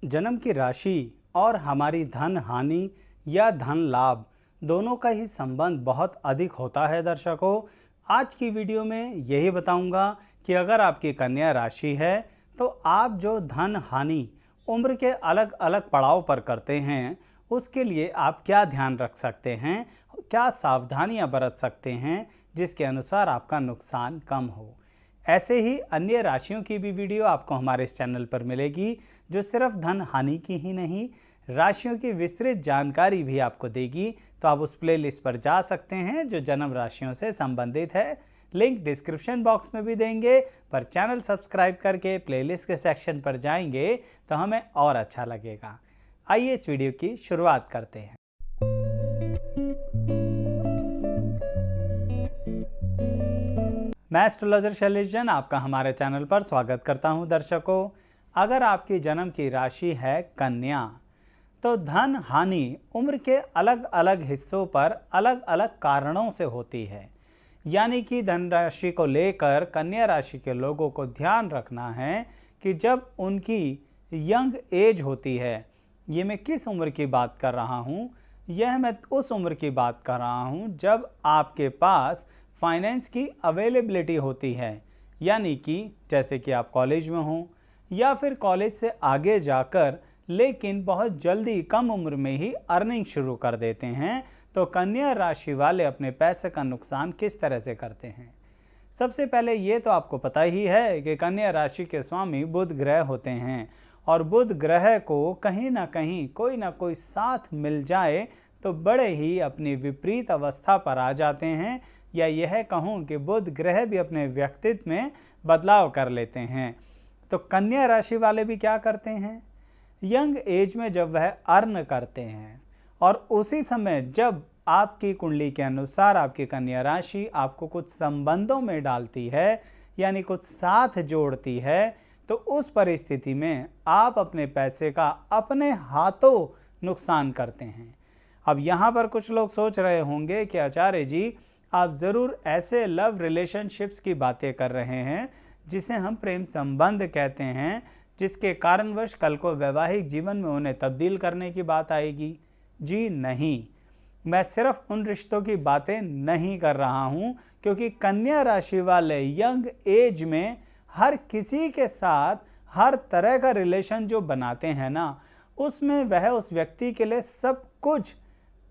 जन्म की राशि और हमारी धन हानि या धन लाभ दोनों का ही संबंध बहुत अधिक होता है। दर्शकों, आज की वीडियो में यही बताऊंगा कि अगर आपकी कन्या राशि है तो आप जो धन हानि उम्र के अलग अलग पड़ाव पर करते हैं उसके लिए आप क्या ध्यान रख सकते हैं, क्या सावधानियां बरत सकते हैं जिसके अनुसार आपका नुकसान कम हो। ऐसे ही अन्य राशियों की भी वीडियो आपको हमारे इस चैनल पर मिलेगी जो सिर्फ धन हानि की ही नहीं, राशियों की विस्तृत जानकारी भी आपको देगी। तो आप उस प्लेलिस्ट पर जा सकते हैं जो जन्म राशियों से संबंधित है। लिंक डिस्क्रिप्शन बॉक्स में भी देंगे, पर चैनल सब्सक्राइब करके प्लेलिस्ट के सेक्शन पर जाएंगे तो हमें और अच्छा लगेगा। आइए इस वीडियो की शुरुआत करते हैं। मैं एस्ट्रोलॉजर शैलेश जैन आपका हमारे चैनल पर स्वागत करता हूं। दर्शकों, अगर आपकी जन्म की राशि है कन्या तो धन हानि उम्र के अलग अलग हिस्सों पर अलग अलग कारणों से होती है। यानी कि धन राशि को लेकर कन्या राशि के लोगों को ध्यान रखना है कि जब उनकी यंग एज होती है, ये मैं किस उम्र की बात कर रहा हूँ, यह मैं उस उम्र की बात कर रहा हूँ जब आपके पास फाइनेंस की अवेलेबिलिटी होती है। यानी कि जैसे कि आप कॉलेज में हों या फिर कॉलेज से आगे जाकर लेकिन बहुत जल्दी कम उम्र में ही अर्निंग शुरू कर देते हैं। तो कन्या राशि वाले अपने पैसे का नुकसान किस तरह से करते हैं। सबसे पहले ये तो आपको पता ही है कि कन्या राशि के स्वामी बुध ग्रह होते हैं और बुध ग्रह को कहीं ना कहीं कोई ना कोई साथ मिल जाए तो बड़े ही अपनी विपरीत अवस्था पर आ जाते हैं, या यह कहूँ कि बुध ग्रह भी अपने व्यक्तित्व में बदलाव कर लेते हैं। तो कन्या राशि वाले भी क्या करते हैं, यंग एज में जब वह अर्न करते हैं और उसी समय जब आपकी कुंडली के अनुसार आपकी कन्या राशि आपको कुछ संबंधों में डालती है, यानी कुछ साथ जोड़ती है, तो उस परिस्थिति में आप अपने पैसे का अपने हाथों नुकसान करते हैं। अब यहाँ पर कुछ लोग सोच रहे होंगे कि आचार्य जी आप ज़रूर ऐसे लव रिलेशनशिप्स की बातें कर रहे हैं जिसे हम प्रेम संबंध कहते हैं, जिसके कारणवश कल को वैवाहिक जीवन में उन्हें तब्दील करने की बात आएगी। जी नहीं, मैं सिर्फ उन रिश्तों की बातें नहीं कर रहा हूँ, क्योंकि कन्या राशि वाले यंग एज में हर किसी के साथ हर तरह का रिलेशन जो बनाते हैं ना, उसमें वह उस व्यक्ति के लिए सब कुछ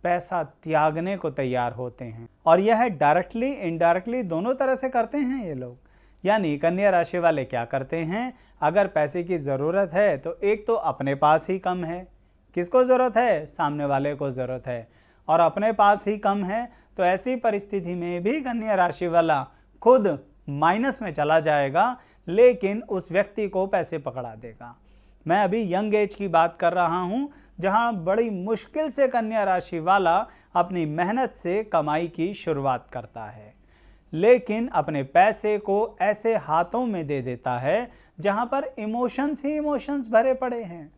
पैसा त्यागने को तैयार होते हैं। और यह डायरेक्टली इनडायरेक्टली दोनों तरह से करते हैं ये लोग। यानी कन्या राशि वाले क्या करते हैं, अगर पैसे की ज़रूरत है तो एक तो अपने पास ही कम है, किसको ज़रूरत है, सामने वाले को ज़रूरत है, और अपने पास ही कम है तो ऐसी परिस्थिति में भी कन्या राशि वाला खुद माइनस में चला जाएगा लेकिन उस व्यक्ति को पैसे पकड़ा देगा। मैं अभी यंग एज की बात कर रहा हूँ जहाँ बड़ी मुश्किल से कन्या राशि वाला अपनी मेहनत से कमाई की शुरुआत करता है, लेकिन अपने पैसे को ऐसे हाथों में दे देता है जहाँ पर इमोशंस ही इमोशंस भरे पड़े हैं।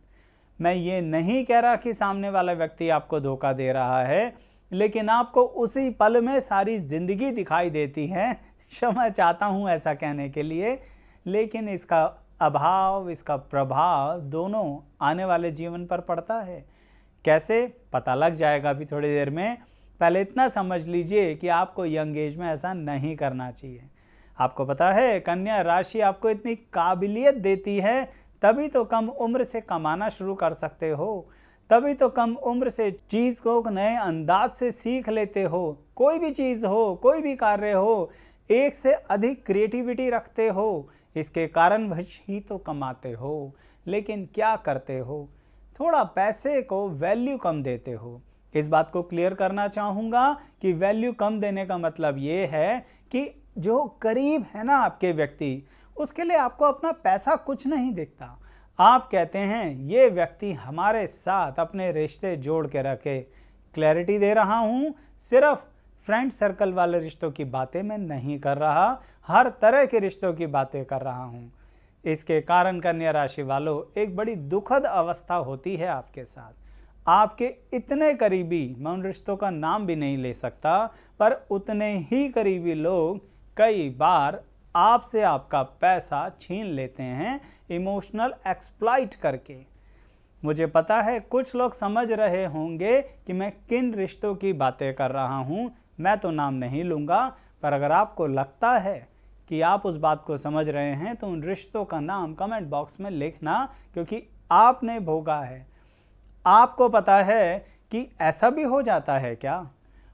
मैं ये नहीं कह रहा कि सामने वाला व्यक्ति आपको धोखा दे रहा है, लेकिन आपको उसी पल में सारी ज़िंदगी दिखाई देती है। क्षमा चाहता हूँ ऐसा कहने के लिए, लेकिन इसका अभाव, इसका प्रभाव दोनों आने वाले जीवन पर पड़ता है। कैसे, पता लग जाएगा अभी थोड़ी देर में। पहले इतना समझ लीजिए कि आपको यंग एज में ऐसा नहीं करना चाहिए। आपको पता है कन्या राशि आपको इतनी काबिलियत देती है, तभी तो कम उम्र से कमाना शुरू कर सकते हो, तभी तो कम उम्र से चीज़ को नए अंदाज से सीख लेते हो। कोई भी चीज़ हो, कोई भी कार्य हो, एक से अधिक क्रिएटिविटी रखते हो, इसके कारणवश ही तो कमाते हो। लेकिन क्या करते हो, थोड़ा पैसे को वैल्यू कम देते हो। इस बात को क्लियर करना चाहूँगा कि वैल्यू कम देने का मतलब ये है कि जो करीब है ना आपके व्यक्ति, उसके लिए आपको अपना पैसा कुछ नहीं दिखता। आप कहते हैं ये व्यक्ति हमारे साथ अपने रिश्ते जोड़ के रखे। क्लैरिटी दे रहा हूँ, सिर्फ फ्रेंड सर्कल वाले रिश्तों की बातें मैं नहीं कर रहा, हर तरह के रिश्तों की बातें कर रहा हूँ। इसके कारण कन्या राशि वालों एक बड़ी दुखद अवस्था होती है आपके साथ। आपके इतने करीबी, मैं उन रिश्तों का नाम भी नहीं ले सकता, पर उतने ही करीबी लोग कई बार आपसे आपका पैसा छीन लेते हैं इमोशनल एक्सप्लॉइट करके। मुझे पता है कुछ लोग समझ रहे होंगे कि मैं किन रिश्तों की बातें कर रहा हूँ। मैं तो नाम नहीं लूँगा, पर अगर आपको लगता है कि आप उस बात को समझ रहे हैं तो उन रिश्तों का नाम कमेंट बॉक्स में लिखना, क्योंकि आपने भोगा है। आपको पता है कि ऐसा भी हो जाता है क्या?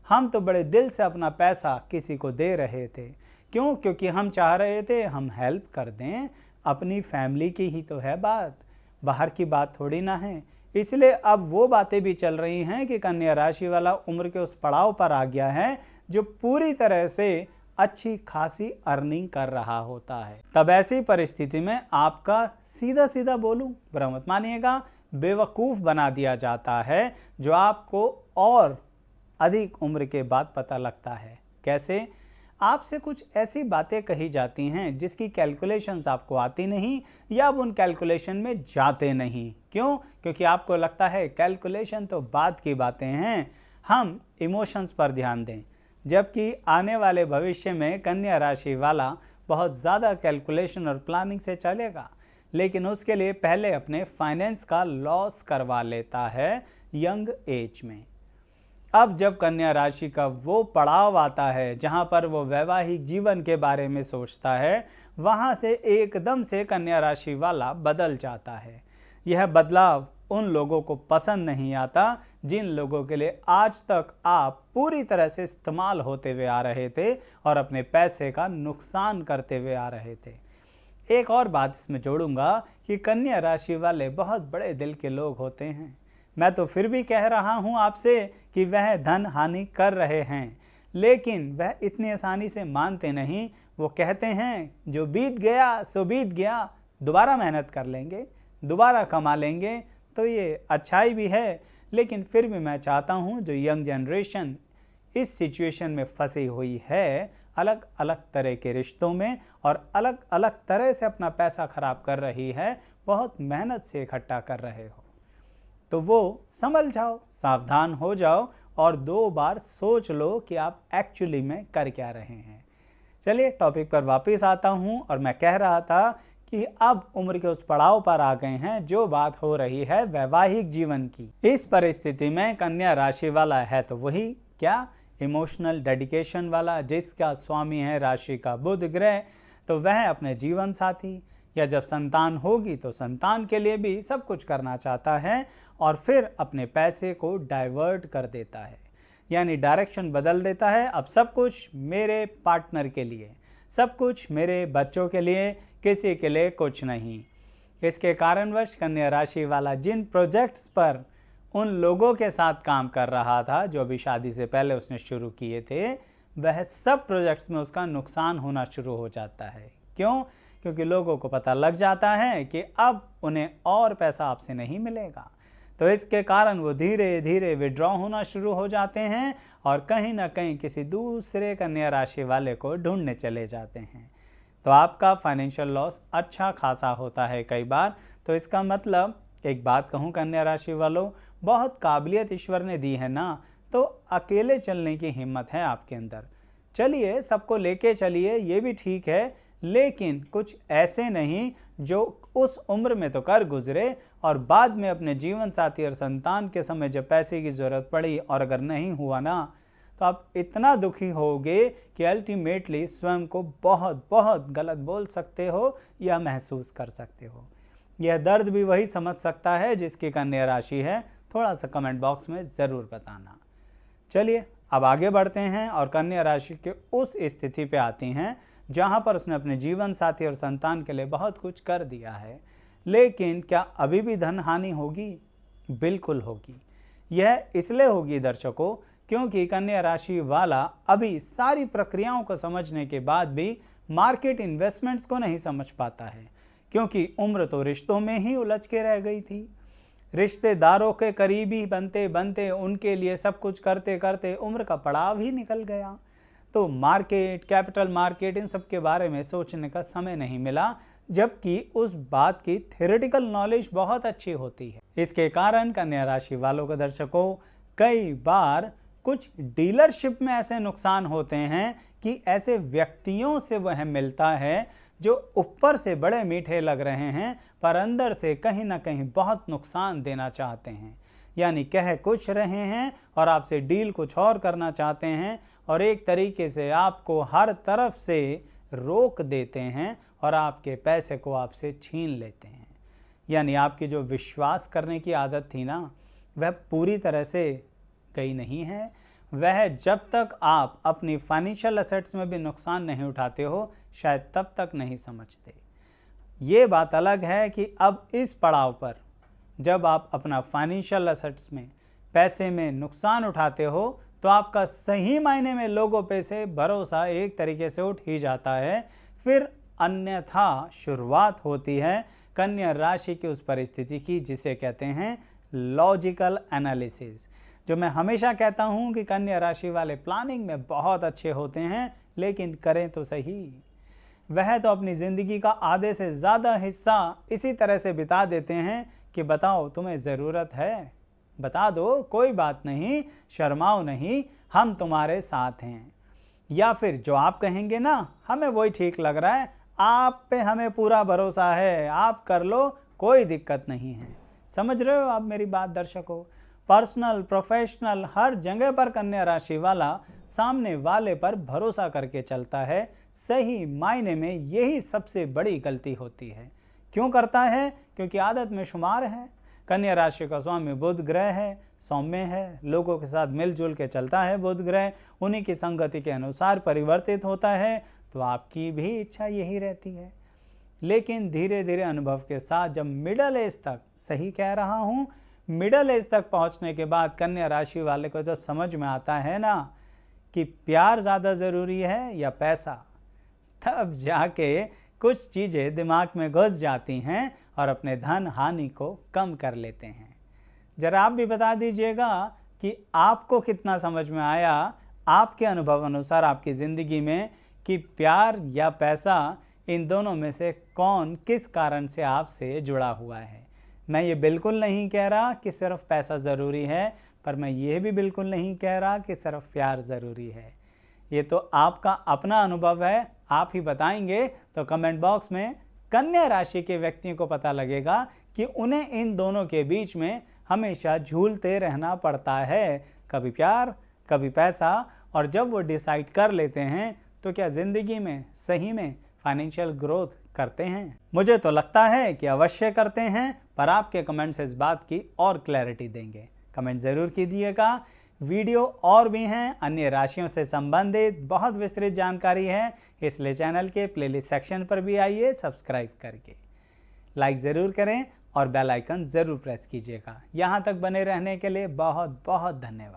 हम तो बड़े दिल से अपना पैसा किसी को दे रहे थे। क्यों? क्योंकि हम चाह रहे थे हम हेल्प कर दें। अपनी फैमिली की ही तो है बात, बाहर की बात थोड़ी ना है। इसलिए अब वो बातें भी चल रही हैं कि कन्या राशि वाला उम्र के उस पड़ाव पर आ गया है जो पूरी तरह से अच्छी खासी अर्निंग कर रहा होता है। तब ऐसी परिस्थिति में आपका सीधा सीधा बोलूं, बुरा मत मानिएगा, बेवकूफ़ बना दिया जाता है, जो आपको और अधिक उम्र के बाद पता लगता है। कैसे? आपसे कुछ ऐसी बातें कही जाती हैं जिसकी कैलकुलेशंस आपको आती नहीं, या आप उन कैलकुलेशन में जाते नहीं। क्यों? क्योंकि आपको लगता है कैलकुलेशन तो बाद की बातें हैं, हम इमोशंस पर ध्यान दें। जबकि आने वाले भविष्य में कन्या राशि वाला बहुत ज़्यादा कैलकुलेशन और प्लानिंग से चलेगा, लेकिन उसके लिए पहले अपने फाइनेंस का लॉस करवा लेता है यंग एज में। अब जब कन्या राशि का वो पड़ाव आता है जहाँ पर वो वैवाहिक जीवन के बारे में सोचता है, वहाँ से एकदम से कन्या राशि वाला बदल जाता है। यह बदलाव उन लोगों को पसंद नहीं आता जिन लोगों के लिए आज तक आप पूरी तरह से इस्तेमाल होते हुए आ रहे थे और अपने पैसे का नुकसान करते हुए आ रहे थे। एक और बात इसमें जोड़ूंगा कि कन्या राशि वाले बहुत बड़े दिल के लोग होते हैं। मैं तो फिर भी कह रहा हूं आपसे कि वह धन हानि कर रहे हैं, लेकिन वह इतनी आसानी से मानते नहीं। वो कहते हैं जो बीत गया सो बीत गया, दोबारा मेहनत कर लेंगे, दोबारा कमा लेंगे। तो ये अच्छाई भी है, लेकिन फिर भी मैं चाहता हूं जो यंग जनरेशन इस सिचुएशन में फंसी हुई है, अलग अलग तरह के रिश्तों में और अलग अलग तरह से अपना पैसा खराब कर रही है, बहुत मेहनत से इकट्ठा कर रहे हो, तो वो संभल जाओ, सावधान हो जाओ और 2 बार सोच लो कि आप एक्चुअली में कर क्या रहे हैं। चलिए टॉपिक पर वापस आता हूं, और मैं कह रहा था कि अब उम्र के उस पड़ाव पर आ गए हैं जो बात हो रही है वैवाहिक जीवन की। इस परिस्थिति में कन्या राशि वाला है तो वही क्या, इमोशनल डेडिकेशन वाला, जिसका स्वामी है राशि का बुध ग्रह। तो वह अपने जीवन साथी या जब संतान होगी तो संतान के लिए भी सब कुछ करना चाहता है और फिर अपने पैसे को डाइवर्ट कर देता है, यानी डायरेक्शन बदल देता है। अब सब कुछ मेरे पार्टनर के लिए, सब कुछ मेरे बच्चों के लिए, किसी के लिए कुछ नहीं। इसके कारणवश कन्या राशि वाला जिन प्रोजेक्ट्स पर उन लोगों के साथ काम कर रहा था जो अभी शादी से पहले उसने शुरू किए थे, वह सब प्रोजेक्ट्स में उसका नुकसान होना शुरू हो जाता है। क्यों? क्योंकि लोगों को पता लग जाता है कि अब उन्हें और पैसा आपसे नहीं मिलेगा। तो इसके कारण वो धीरे धीरे विड्रॉ होना शुरू हो जाते हैं और कहीं ना कहीं किसी दूसरे कन्या राशि वाले को ढूंढने चले जाते हैं। तो आपका फाइनेंशियल लॉस अच्छा खासा होता है कई बार। तो इसका मतलब एक बात कहूँ कन्या राशि वालों, बहुत काबिलियत ईश्वर ने दी है ना, तो अकेले चलने की हिम्मत है आपके अंदर। चलिए सबको लेके चलिए, ये भी ठीक है, लेकिन कुछ ऐसे नहीं जो उस उम्र में तो कर गुजरे और बाद में अपने जीवन साथी और संतान के समय जब पैसे की ज़रूरत पड़ी और अगर नहीं हुआ ना, तो आप इतना दुखी होगे कि अल्टीमेटली स्वयं को बहुत बहुत गलत बोल सकते हो या महसूस कर सकते हो। यह दर्द भी वही समझ सकता है जिसकी कन्या राशि है। थोड़ा सा कमेंट बॉक्स में ज़रूर बताना। चलिए अब आगे बढ़ते हैं और कन्या राशि के उस स्थिति पे आती हैं जहाँ पर उसने अपने जीवन साथी और संतान के लिए बहुत कुछ कर दिया है, लेकिन क्या अभी भी धन हानि होगी? बिल्कुल होगी। यह इसलिए होगी दर्शकों क्योंकि कन्या राशि वाला अभी सारी प्रक्रियाओं को समझने के बाद भी मार्केट इन्वेस्टमेंट्स को नहीं समझ पाता है, क्योंकि उम्र तो रिश्तों में ही उलझ के रह गई थी। रिश्तेदारों के करीबी बनते बनते, उनके लिए सब कुछ करते करते उम्र का पड़ाव ही निकल गया। तो मार्केट, कैपिटल मार्केट, इन सब के बारे में सोचने का समय नहीं मिला, जबकि उस बात की थ्योरेटिकल नॉलेज बहुत अच्छी होती है। इसके कारण कन्या राशि वालों को दर्शकों कई बार कुछ डीलरशिप में ऐसे नुकसान होते हैं कि ऐसे व्यक्तियों से वह मिलता है जो ऊपर से बड़े मीठे लग रहे हैं, पर अंदर से कहीं ना कहीं बहुत नुकसान देना चाहते हैं। यानी कह कुछ रहे हैं और आपसे डील कुछ और करना चाहते हैं, और एक तरीके से आपको हर तरफ से रोक देते हैं और आपके पैसे को आपसे छीन लेते हैं। यानी आपकी जो विश्वास करने की आदत थी ना, वह पूरी तरह से गई नहीं है। वह जब तक आप अपनी फाइनेंशियल एसेट्स में भी नुकसान नहीं उठाते हो, शायद तब तक नहीं समझते। ये बात अलग है कि अब इस पड़ाव पर जब आप अपना फाइनेंशियल एसेट्स में पैसे में नुकसान उठाते हो, तो आपका सही मायने में लोगों पे से भरोसा एक तरीके से उठ ही जाता है। फिर अन्यथा शुरुआत होती है कन्या राशि की उस परिस्थिति की जिसे कहते हैं लॉजिकल एनालिसिस। जो मैं हमेशा कहता हूँ कि कन्या राशि वाले प्लानिंग में बहुत अच्छे होते हैं, लेकिन करें तो सही। वह तो अपनी ज़िंदगी का आधे से ज़्यादा हिस्सा इसी तरह से बिता देते हैं कि बताओ तुम्हें ज़रूरत है, बता दो, कोई बात नहीं, शर्माओ नहीं, हम तुम्हारे साथ हैं। या फिर जो आप कहेंगे ना, हमें वही ठीक लग रहा है, आप पे हमें पूरा भरोसा है, आप कर लो, कोई दिक्कत नहीं है। समझ रहे हो आप मेरी बात दर्शकों? पर्सनल, प्रोफेशनल, हर जगह पर कन्या राशि वाला सामने वाले पर भरोसा करके चलता है। सही मायने में यही सबसे बड़ी गलती होती है। क्यों करता है? क्योंकि आदत में शुमार है। कन्या राशि का स्वामी बुध ग्रह है, सौम्य है, लोगों के साथ मिलजुल के चलता है बुध ग्रह, उन्हीं की संगति के अनुसार परिवर्तित होता है, तो आपकी भी इच्छा यही रहती है। लेकिन धीरे धीरे अनुभव के साथ जब मिडल एज तक, सही कह रहा हूँ, मिडल एज तक पहुँचने के बाद कन्या राशि वाले को जब समझ में आता है ना कि प्यार ज़्यादा ज़रूरी है या पैसा, तब जाके कुछ चीज़ें दिमाग में घुस जाती हैं और अपने धन हानि को कम कर लेते हैं। जरा आप भी बता दीजिएगा कि आपको कितना समझ में आया आपके अनुभव अनुसार आपकी ज़िंदगी में कि प्यार या पैसा, इन दोनों में से कौन किस कारण से आपसे जुड़ा हुआ है। मैं ये बिल्कुल नहीं कह रहा कि सिर्फ पैसा ज़रूरी है, पर मैं ये भी बिल्कुल नहीं कह रहा कि सिर्फ प्यार ज़रूरी है। ये तो आपका अपना अनुभव है, आप ही बताएंगे तो कमेंट बॉक्स में कन्या राशि के व्यक्तियों को पता लगेगा कि उन्हें इन दोनों के बीच में हमेशा झूलते रहना पड़ता है, कभी प्यार कभी पैसा। और जब वो डिसाइड कर लेते हैं तो क्या ज़िंदगी में सही में फाइनेंशियल ग्रोथ करते हैं? मुझे तो लगता है कि अवश्य करते हैं, पर आपके कमेंट्स इस बात की और क्लैरिटी देंगे। कमेंट ज़रूर कीजिएगा। वीडियो और भी हैं अन्य राशियों से संबंधित, बहुत विस्तृत जानकारी है, इसलिए चैनल के प्लेलिस्ट सेक्शन पर भी आइए सब्सक्राइब करके। लाइक ज़रूर करें और बेल आइकन ज़रूर प्रेस कीजिएगा। यहाँ तक बने रहने के लिए बहुत बहुत धन्यवाद।